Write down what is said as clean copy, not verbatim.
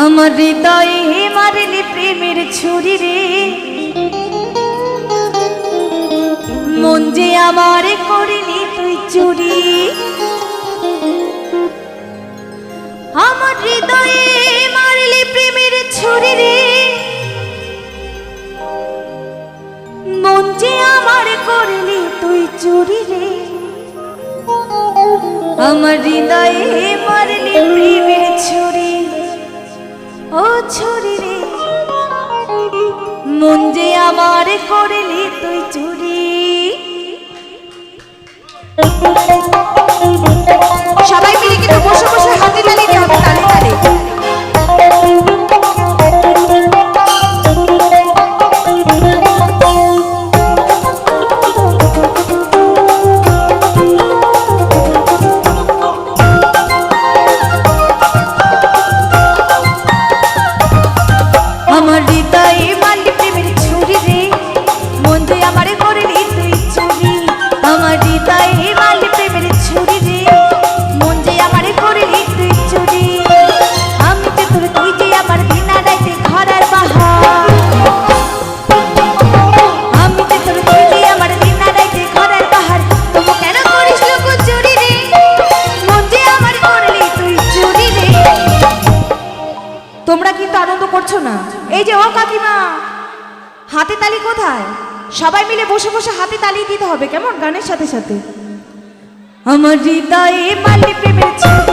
আমার হৃদয়ে মারলি প্রেমের ছুরি রে, মন যে আমার করিনি তুই চুরি। আমার হৃদয়ে মারলি প্রেমের ছুরি রে, মন যে আমার করলি তুই চুরি রে। আমার হৃদয়ে মারলি প্রেমের ছুরি, ও ছুরি রে, মন যে আমার করলি তুই চুরি। সবাই মিলে কিন্তু বসে বসে হাতে তালি দিতে হবে, তালে তালে। আমার হৃদয়ে মারলি প্রেমের ছুরি রে, মন যে আমার করলি তুই চুরি। আমার হৃদয়ে মারলি প্রেমের ছুরি রে, মন যে আমার করলি তুই চুরি। আমি যে তোর, তুই যে আমার দিনা রাইতে ঘরের বাহার। আমি যে তোর, তুই যে আমার দিনা রাইতে ঘরের বাহার। তবু কেন করিস লোক চুরি রে, মন যে আমার করলি তুই চুরি রে। তোমরা কিন্তু আনন্দ করছো না। এই যে ও কাকিমা, হাতে তালি কোথায়? সবাই মিলে বসে বসে হাতে তালি দিতে হবে, কেমন? গানের সাথে সাথে। আমার হৃদয়ে মারলি প্রেমের ছুরি